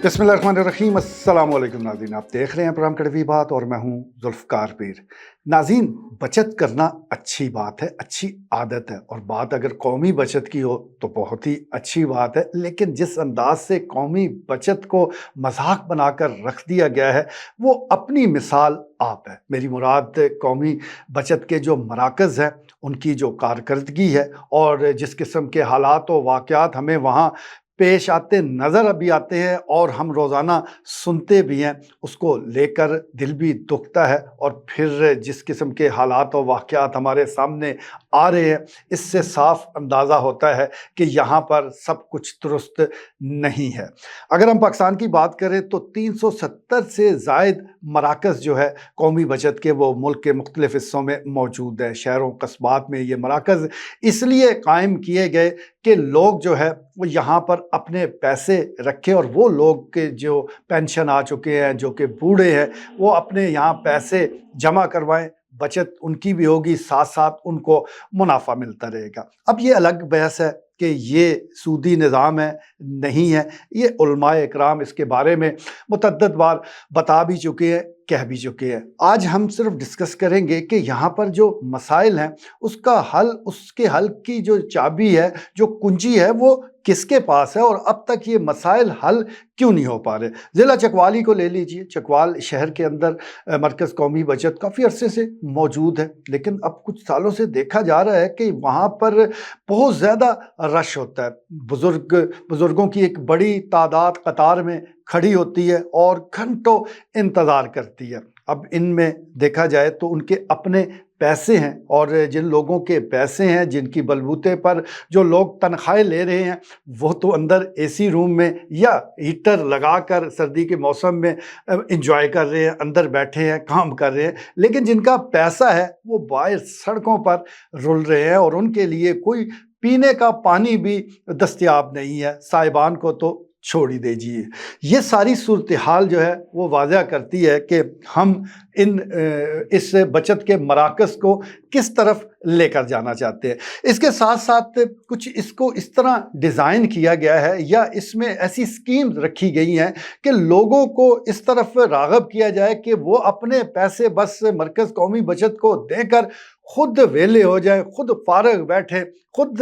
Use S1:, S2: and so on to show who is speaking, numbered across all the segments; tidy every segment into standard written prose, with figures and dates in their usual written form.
S1: बिस्मिल्लाहिर्रहमानिर्रहीम। अस्सलाम वालेकुम नाज़रीन, आप देख रहे हैं प्रोग्राम कड़वी बात और मैं हूं जुल्फ़कार पीर। नाज़रीन, बचत करना अच्छी बात है, अच्छी आदत है और बात अगर कौमी बचत की हो तो बहुत ही अच्छी बात है। लेकिन जिस अंदाज से कौमी बचत को मजाक बनाकर रख दिया गया है वो अपनी मिसाल आप है। मेरी मुराद कौमी बचत के जो मराकज़ हैं उनकी जो कारकर्दगी है और जिस किस्म के हालात व वाक़यात हमें वहाँ पेश आते नज़र अभी आते हैं और हम रोज़ाना सुनते भी हैं, उसको लेकर दिल भी दुखता है। और फिर जिस किस्म के हालात और वाक़यात हमारे सामने आ रहे हैं, इससे साफ अंदाज़ा होता है कि यहाँ पर सब कुछ दुरुस्त नहीं है। अगर हम पाकिस्तान की बात करें तो 370 से ज़ायद मराकज़ जो है कौमी बचत के वो मुल्क के मुख्तलिफ़ हिस्सों में मौजूद है। शहरों कस्बात में ये मराकज़ इसलिए कायम किए गए कि लोग जो है वो यहाँ पर अपने पैसे रखें और वो लोग के जो पेंशन आ चुके हैं, जो कि बूढ़े हैं, वो अपने यहाँ पैसे जमा करवाएं। बचत उनकी भी होगी, साथ साथ उनको मुनाफा मिलता रहेगा। अब ये अलग बहस है कि ये सूदी निज़ाम है नहीं है। ये उलमाए इकराम इसके बारे में मुतअद्दिद बार बता भी चुके हैं, कह भी चुके हैं। आज हम सिर्फ डिस्कस करेंगे कि यहाँ पर जो मसाइल हैं उसका हल, उसके हल की जो चाबी है, जो कुंजी है, वो किसके पास है और अब तक ये मसाइल हल क्यों नहीं हो पा रहे। ज़िला चकवाली को ले लीजिए। चकवाल शहर के अंदर मरकज़ कौमी बचत काफ़ी अरसे से मौजूद है, लेकिन अब कुछ सालों से देखा जा रहा है कि वहाँ पर बहुत ज़्यादा रश होता है। बुज़ुर्गों की एक बड़ी तादाद कतार में खड़ी होती है और घंटों इंतज़ार करती है। अब इनमें देखा जाए तो उनके अपने पैसे हैं और जिन लोगों के पैसे हैं, जिनकी बलबूते पर जो लोग तनख्वाहें ले रहे हैं, वो तो अंदर एसी रूम में या हीटर लगाकर सर्दी के मौसम में एंजॉय कर रहे हैं, अंदर बैठे हैं, काम कर रहे हैं। लेकिन जिनका पैसा है वो बाहर सड़कों पर रुल रहे हैं और उनके लिए कोई पीने का पानी भी दस्तयाब नहीं है, साहिबान को तो छोड़ ही दीजिए। ये सारी सूरत हाल जो है वो वाज़ह करती है कि हम इस बचत के मराकज़ को किस तरफ लेकर जाना चाहते हैं। इसके साथ साथ कुछ इसको इस तरह डिज़ाइन किया गया है या इसमें ऐसी स्कीम रखी गई हैं कि लोगों को इस तरफ राग़ब किया जाए कि वो अपने पैसे बस मरकज़ कौमी बचत को देकर खुद वेले हो जाए, खुद फारग बैठे, खुद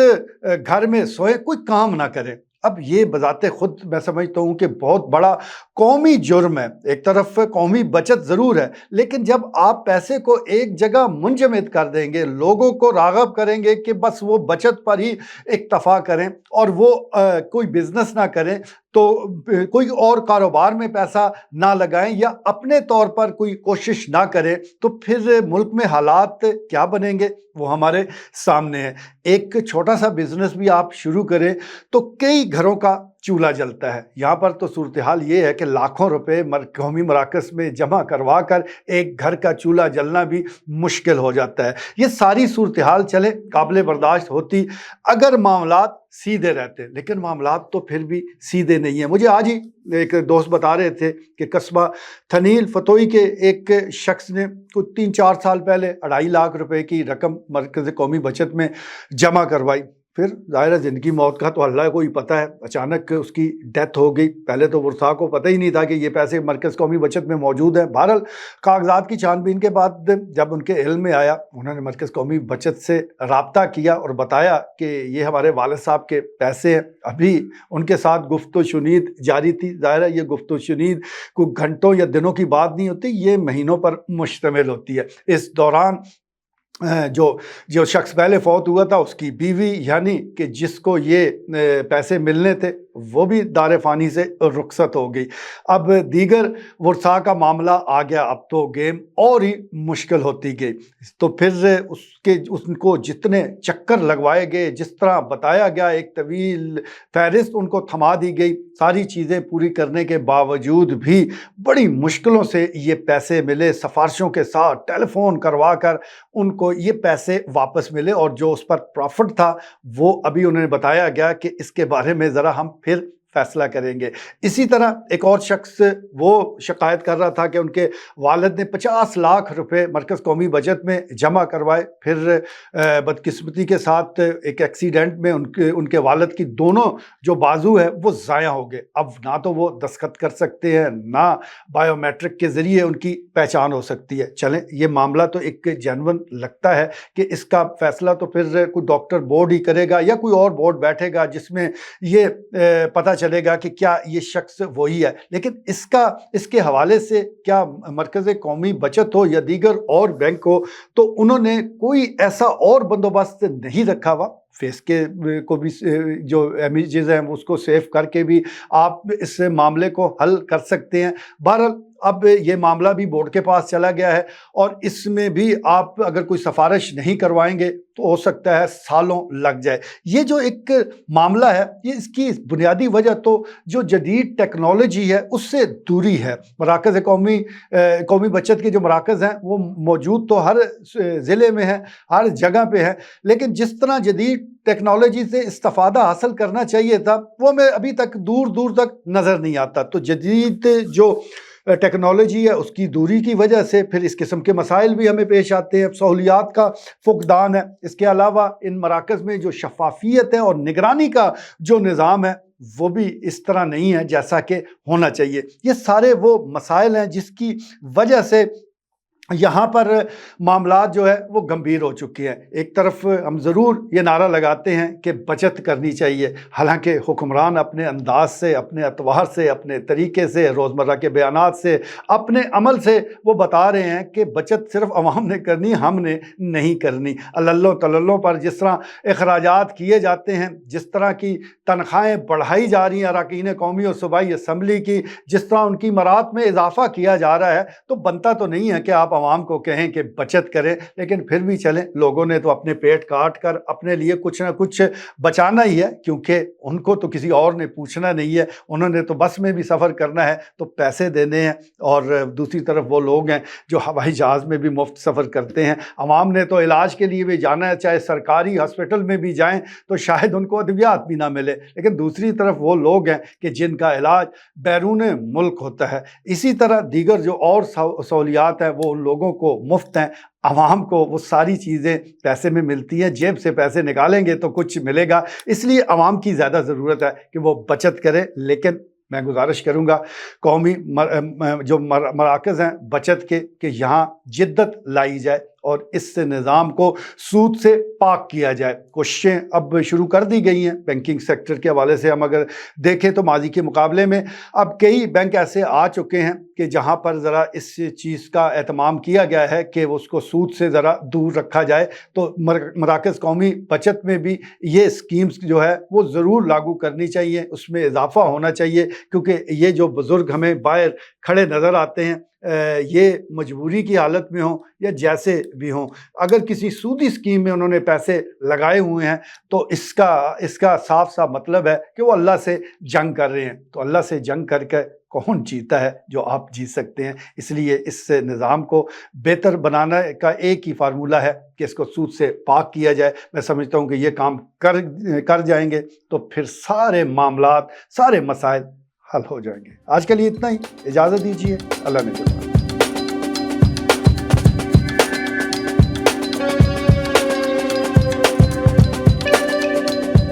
S1: घर में सोए, कोई काम ना करें। अब ये बजाते खुद मैं समझता हूँ कि बहुत बड़ा कौमी जुर्म है। एक तरफ कौमी बचत ज़रूर है, लेकिन जब आप पैसे को एक जगह मुंजमद कर देंगे, लोगों को राग़ब करेंगे कि बस वो बचत पर ही इक्तफ़ा करें और वो कोई बिज़नेस ना करें, तो कोई और कारोबार में पैसा ना लगाएं या अपने तौर पर कोई कोशिश ना करें, तो फिर मुल्क में हालात क्या बनेंगे वो हमारे सामने है। एक छोटा सा बिज़नेस भी आप शुरू करें तो कई घरों का चूल्हा जलता है। यहाँ पर तो सूरत हाल ये है कि लाखों रुपए कौमी मराकज़ में जमा करवा कर एक घर का चूल्हा जलना भी मुश्किल हो जाता है। ये सारी सूरत हाल चले काबिल बर्दाश्त होती अगर मामलात सीधे रहते, लेकिन मामलात तो फिर भी सीधे नहीं है। मुझे आज ही एक दोस्त बता रहे थे कि कस्बा थनील फतोई के एक शख्स ने कुछ 3-4 साल पहले 2.5 लाख रुपए की रकम मरकज़ कौमी बचत में जमा करवाई। फिर ज़ाहिर है ज़िंदगी मौत का तो अल्लाह को ही पता है, अचानक उसकी डेथ हो गई। पहले तो वुरसा को पता ही नहीं था कि ये पैसे मरकज़ कौमी बचत में मौजूद हैं। बहरहाल कागजात की छानबीन के बाद जब उनके इल्म में आया, उन्होंने मरकज़ कौमी बचत से रब्ता किया और बताया कि ये हमारे वालिद साहब के पैसे हैं। अभी उनके साथ गुफ्तो शुनीद जारी थी। ज़ाहिर है ये गुफ्तो शुनीद कोई घंटों या दिनों की बात नहीं होती, ये महीनों पर मुश्तमिल होती है। इस दौरान जो शख्स पहले फौत हुआ था उसकी बीवी यानी कि जिसको ये पैसे मिलने थे वो भी दार फ़ानी से रुखसत हो गई। अब दीगर वरसा का मामला आ गया, अब तो गेम और ही मुश्किल होती गई। तो फिर उनको जितने चक्कर लगवाए गए, जिस तरह बताया गया, एक तवील फहरिस्त उनको थमा दी गई। सारी चीज़ें पूरी करने के बावजूद भी बड़ी मुश्किलों से ये पैसे मिले। सिफारिशों के साथ टेलीफोन करवा कर उनको ये पैसे वापस मिले और जो उस पर प्रॉफिट था वो अभी उन्होंने बताया गया कि इसके बारे में ज़रा हम फिर फैसला करेंगे। इसी तरह एक और शख्स वो शिकायत कर रहा था कि उनके वालिद ने 50 लाख रुपए मरकज़ कौमी बचत में जमा करवाए, फिर बदकिस्मती के साथ एक एक्सीडेंट में उनके वालिद की दोनों जो बाजू है वो ज़ाया हो गए। अब ना तो वो दस्तखत कर सकते हैं, ना बायोमेट्रिक के ज़रिए उनकी पहचान हो सकती है। चलें, ये मामला तो एक जेन्युइन लगता है कि इसका फ़ैसला तो फिर कोई डॉक्टर बोर्ड ही करेगा या कोई और बोर्ड बैठेगा जिसमें ये पता चलेगा कि क्या ये शख्स वही है। लेकिन इसके हवाले से क्या मरकज़ कौमी बचत हो या दीगर और बैंक हो, तो उन्होंने कोई ऐसा और बंदोबस्त नहीं रखा हुआ। फेस के को भी जो इमेजेस हैं उसको सेव करके भी आप इस मामले को हल कर सकते हैं। बहरहाल अब ये मामला भी बोर्ड के पास चला गया है और इसमें भी आप अगर कोई सिफारिश नहीं करवाएंगे तो हो सकता है सालों लग जाए। ये जो एक मामला है, ये इसकी बुनियादी वजह तो जो जदीद टेक्नोलॉजी है उससे दूरी है। मराकज़ कौमी बचत के जो मराकज़ हैं वो मौजूद तो हर ज़िले में है, हर जगह पे है, लेकिन जिस तरह जदीद टेक्नोलॉजी से इस्तिफ़ादा हासिल करना चाहिए था वो हमें अभी तक दूर दूर तक नज़र नहीं आता। तो जदीद जो टेक्नोलॉजी है उसकी दूरी की वजह से फिर इस किस्म के मसाइल भी हमें पेश आते हैं। सहूलियात का फुकदान है। इसके अलावा इन मराकज़ में जो शफाफियत है और निगरानी का जो निज़ाम है वो भी इस तरह नहीं है जैसा कि होना चाहिए। ये सारे वो मसाइल हैं जिसकी वजह से यहाँ पर मामलात जो है वो गंभीर हो चुके हैं। एक तरफ हम ज़रूर ये नारा लगाते हैं कि बचत करनी चाहिए, हालांकि हुक्मरान अपने अंदाज से, अपने अतवार से, अपने तरीके से, रोज़मर्रा के बयानात से, अपने अमल से वो बता रहे हैं कि बचत सिर्फ अवाम ने करनी, हमने नहीं करनी। अल्लो तल्लों पर जिस तरह अखराजात किए जाते हैं, जिस तरह की तनख्वाहें बढ़ाई जा रही हैं अरकान कौमी और सूबाई असम्बली की, जिस तरह उनकी मरात में इजाफ़ा किया जा रहा है, तो बनता तो नहीं है कि आप आवाम को कहें कि बचत करें। लेकिन फिर भी चलें, लोगों ने तो अपने पेट काट कर अपने लिए कुछ ना कुछ बचाना ही है, क्योंकि उनको तो किसी और ने पूछना नहीं है। उन्होंने तो बस में भी सफ़र करना है तो पैसे देने हैं, और दूसरी तरफ वो लोग हैं जो हवाई जहाज़ में भी मुफ्त सफ़र करते हैं। आवाम ने तो इलाज के लिए भी जाना है, चाहे सरकारी हॉस्पिटल में भी जाएँ तो शायद उनको अद्वियात भी ना मिले। लेकिन दूसरी तरफ वो लोग हैं कि जिनका इलाज बैरून मुल्क होता है। इसी तरह दीगर जो और सहूलियात हैं वो लोगों को मुफ्त हैं, आवाम को वो सारी चीज़ें पैसे में मिलती हैं। जेब से पैसे निकालेंगे तो कुछ मिलेगा, इसलिए आवाम की ज़्यादा ज़रूरत है कि वो बचत करे। लेकिन मैं गुजारिश करूँगा कौमी जो मराकज़ हैं बचत के, कि यहाँ जिद्दत लाई जाए और इस निज़ाम को सूद से पाक किया जाए। कोशिशें अब शुरू कर दी गई हैं बैंकिंग सेक्टर के हवाले से। हम अगर देखें तो माजी के मुकाबले में अब कई बैंक ऐसे आ चुके हैं कि जहाँ पर ज़रा इस चीज़ का एहतमाम किया गया है कि उसको सूद से ज़रा दूर रखा जाए। तो मराकज़ कौमी बचत में भी ये स्कीम्स जो है वो ज़रूर लागू करनी चाहिए, उसमें इजाफ़ा होना चाहिए, क्योंकि ये जो बुज़ुर्ग हमें बाहर खड़े नज़र आते हैं ये मजबूरी की हालत में हों या जैसे भी हों, अगर किसी सूदी स्कीम में उन्होंने पैसे लगाए हुए हैं तो इसका साफ साफ मतलब है कि वो अल्लाह से जंग कर रहे हैं। तो अल्लाह से जंग करके कौन जीता है? जो आप जीत सकते हैं। इसलिए इस निज़ाम को बेहतर बनाने का एक ही फार्मूला है कि इसको सूद से पाक किया जाए। मैं समझता हूँ कि ये काम कर जाएंगे तो फिर सारे मामलात, सारे मसाइल हल हो जाएंगे। आज के लिए इतना ही, इजाज़त दीजिए। अल्लाह ने